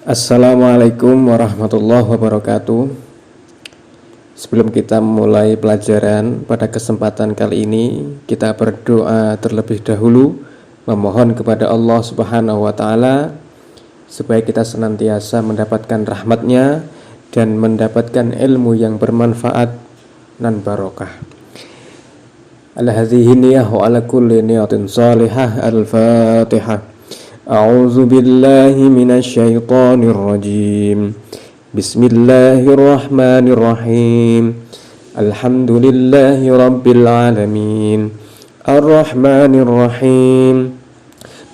Assalamualaikum warahmatullahi wabarakatuh. Sebelum kita mulai pelajaran pada kesempatan kali ini, kita berdoa terlebih dahulu, memohon kepada Allah Subhanahu wa Ta'ala supaya kita senantiasa mendapatkan rahmat-Nya dan mendapatkan ilmu yang bermanfaat dan barokah. Ala hadhihi niyah wa ala kulli niyatin salihah. Al-Fatihah. A'udzu billahi minasy syaithanir rajim. Bismillahirrahmanirrahim. Alhamdulillahi rabbil alamin. Arrahmanir rahim.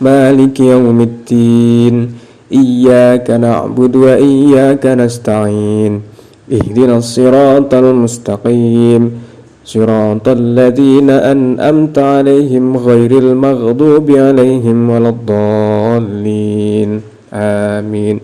Maliki yaumiddin. Iyyaka na'budu wa iyyaka nasta'in. Ihdinas siratal mustaqim. Siratal ladzina an'amta 'alaihim ghairil maghdubi 'alaihim waladdallin. Amin.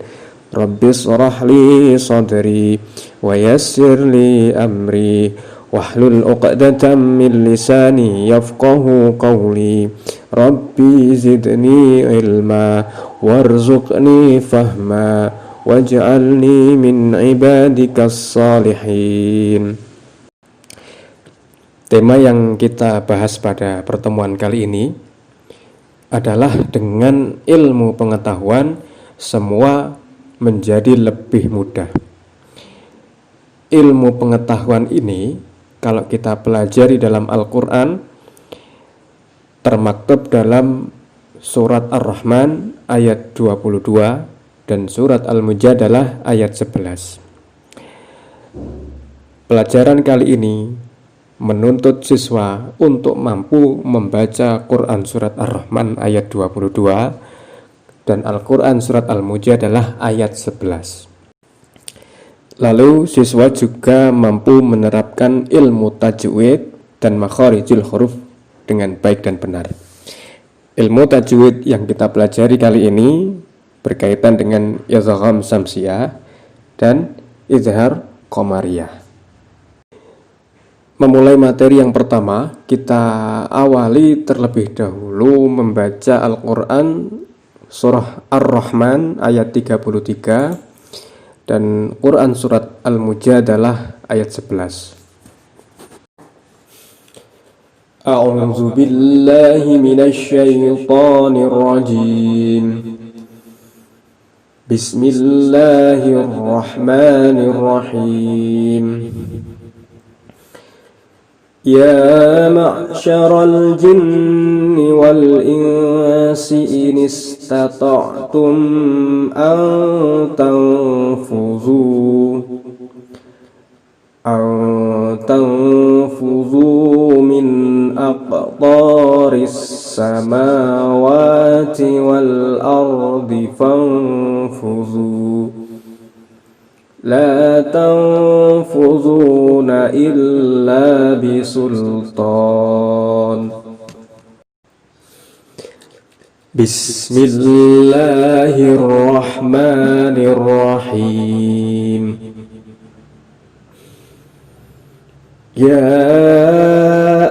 Rabbi shrah li sadri wa yassir li amri wahlul 'uqdatam min lisani yafqahu qawli. Rabbi zidni ilma warzuqni fahma waj'alni min ibadikas salihin. Tema yang kita bahas pada pertemuan kali ini adalah dengan ilmu pengetahuan semua menjadi lebih mudah. Ilmu pengetahuan ini kalau kita pelajari dalam Al-Quran termaktub dalam surat Ar-Rahman ayat 22 dan surat Al-Mujadalah ayat 11. Pelajaran kali ini menuntut siswa untuk mampu membaca Quran surat Ar-Rahman ayat 22 dan Al-Quran surat Al-Mujadalah ayat 11. Lalu siswa juga mampu menerapkan ilmu tajwid dan makharijul huruf dengan baik dan benar. Ilmu tajwid yang kita pelajari kali ini berkaitan dengan idgham samsiyah dan izhar qamariyah. Memulai materi yang pertama, kita awali terlebih dahulu membaca Al-Quran surah Ar-Rahman ayat 33 dan Quran surat Al-Mujadalah ayat 11. A'udzu billahi minasy syaithanir rajim. Bismillahirrahmanirrahim. Ya ma'syaral jinni wal insi in istata'tum an tanfuzu min aqtaris samawati wal ardi fanfuzu la tanfuzuna illa bisultan. Bismillahirrahmanirrahim. Ya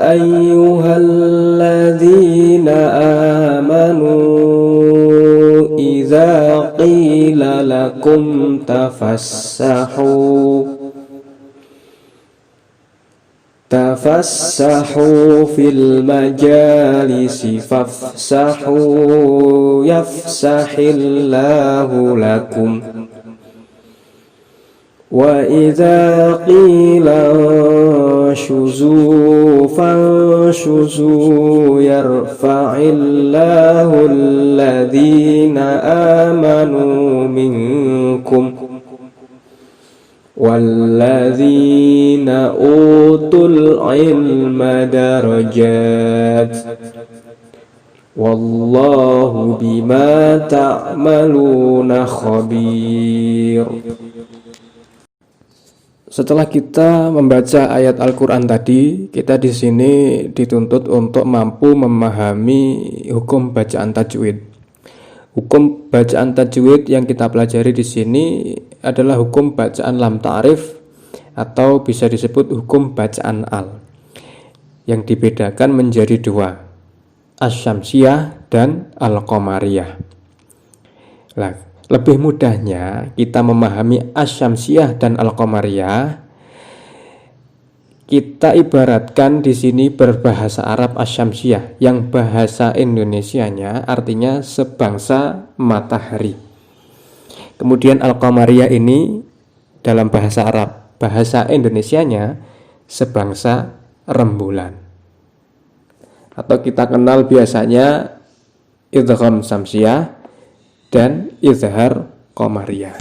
ayyuhalladzina amanu idza qila lakum tafassahu fil majalisi fafsahu yafsahillahu lakum wa idza qila shuzu fanshuzu yarfa'illahu alladhina amanu minkum walladzina utul ilma darajat wallahu bima ta'maluna khabir. Setelah kita membaca ayat Al-Quran tadi, kita di sini dituntut untuk mampu memahami hukum bacaan tajwid. Hukum bacaan tajwid yang kita pelajari di sini adalah hukum bacaan lam ta'rif atau bisa disebut hukum bacaan al, yang dibedakan menjadi dua, Asy-Syamsiyah dan Al-Qamariyah. Nah, Lebih mudahnya kita memahami Asy-Syamsiyah dan Al-Qamariyah, kita ibaratkan di sini berbahasa Arab Asy-Syamsiyah, yang bahasa Indonesianya artinya sebangsa matahari. Kemudian Al-Qamariyah ini dalam bahasa Arab, bahasa Indonesianya sebangsa rembulan. Atau kita kenal biasanya idgham syamsiyah dan izhar qamariyah.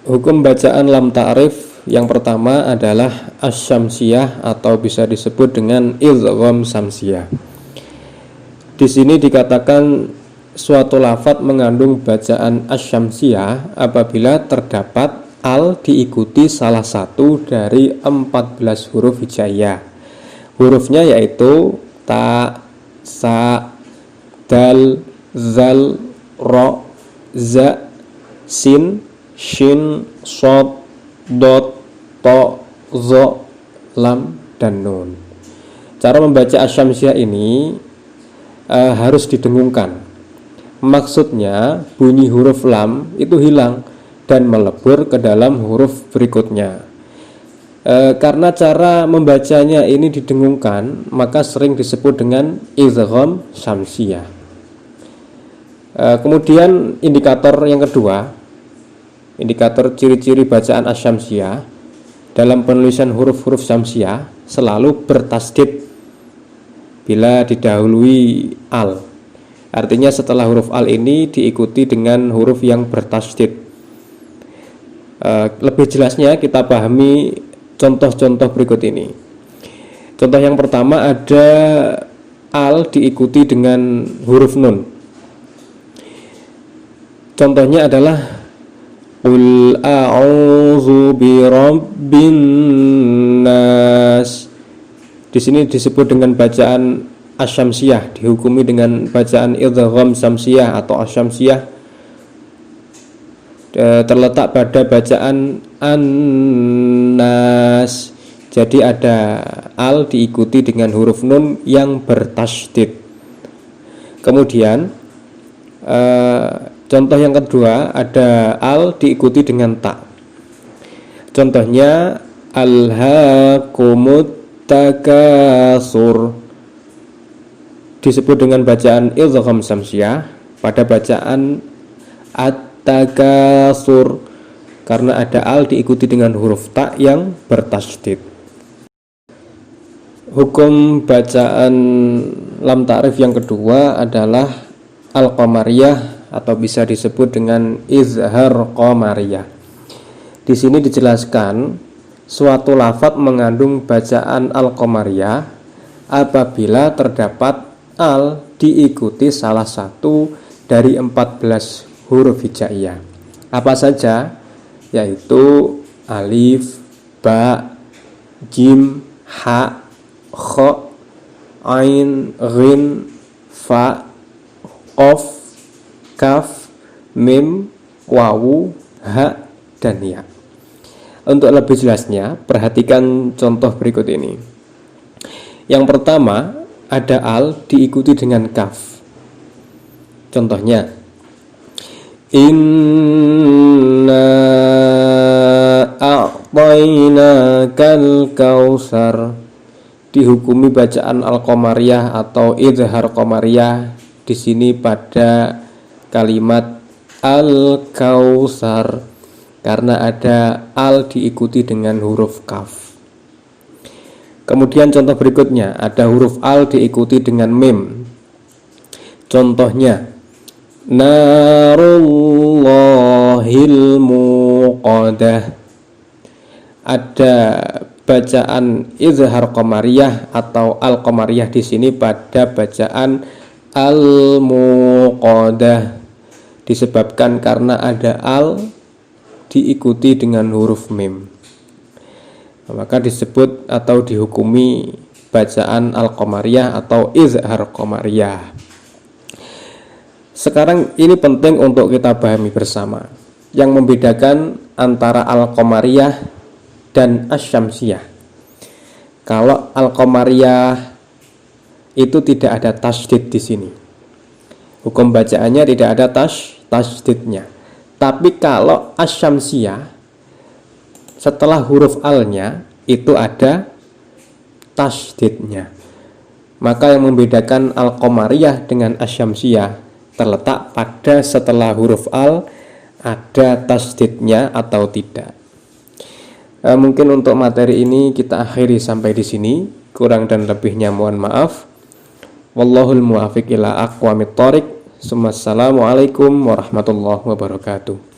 Hukum bacaan lam ta'rif yang pertama adalah asy-syamsiyah atau bisa disebut dengan idgham syamsiyah. Di sini dikatakan suatu lafadz mengandung bacaan asy-syamsiyah apabila terdapat al diikuti salah satu dari 14 huruf hijaiyah. Hurufnya yaitu ta, sa, dal, zal, ro, za, sin, shin, shod, dot, to, zo, lam, dan nun. Cara membaca asy-syamsiyah ini harus didengungkan. Maksudnya bunyi huruf lam itu hilang dan melebur ke dalam huruf berikutnya. Karena cara membacanya ini didengungkan, maka sering disebut dengan idgham syamsiyah. Kemudian indikator yang kedua, indikator ciri-ciri bacaan asy-syamsiyah dalam penulisan huruf-huruf syamsiyah selalu bertasdid bila didahului al. Artinya setelah huruf al ini diikuti dengan huruf yang bertasdid. Lebih jelasnya kita pahami contoh-contoh berikut ini. Contoh yang pertama ada al diikuti dengan huruf nun. Contohnya adalah qul a'udzu birabbin nas. Di sini disebut dengan bacaan asy-syamsiyah, dihukumi dengan bacaan idgham syamsiyah atau asy-syamsiyah, terletak pada bacaan an-nas. Jadi ada al diikuti dengan huruf nun yang bertasydid. Kemudian contoh yang kedua ada al diikuti dengan ta. Contohnya alhaakumut takasur, disebut dengan bacaan idgham syamsiyah pada bacaan at-takasur karena ada al diikuti dengan huruf ta yang bertasydid. Hukum bacaan lam ta'rif yang kedua adalah al-qamariyah atau bisa disebut dengan izhar qamariyah. Di sini dijelaskan suatu lafadz mengandung bacaan al-qamariyah apabila terdapat al diikuti salah satu dari 14 huruf hijaiyah. Apa saja? Yaitu alif, ba, jim, ha, kha, ain, ghin, fa, qaf, kaf, mim, wawu, ha, dan ya. Untuk lebih jelasnya, perhatikan contoh berikut ini. Yang pertama, ada al diikuti dengan kaf. Contohnya, inna a'tainakal kausar, dihukumi bacaan al-qamariyah atau izhar qamariyah di sini pada kalimat al-kausar karena ada al diikuti dengan huruf kaf. Kemudian contoh berikutnya ada huruf al diikuti dengan mim. Contohnya narullahil muqadah. Ada bacaan izhar qamariyah atau al qamariyah di sini pada bacaan al muqadah disebabkan karena ada al diikuti dengan huruf mim. Maka disebut atau dihukumi bacaan al-qamariyah atau izhar qamariyah. Sekarang ini penting untuk kita pahami bersama yang membedakan antara al-qamariyah dan asy-syamsiyah. Kalau al-qamariyah itu tidak ada tasydid di sini. hukum bacaannya tidak ada tasydidnya. Tapi kalau asyamsiyah setelah huruf al-nya itu ada tasydidnya. Maka yang membedakan al-qamariyah dengan asyamsiyah terletak pada setelah huruf al ada tasydidnya atau tidak. Mungkin untuk materi ini kita akhiri sampai di sini. Kurang dan lebihnya mohon maaf. Wallahul muwaffiq ila aqwamit thoriq. Assalamualaikum warahmatullahi wabarakatuh.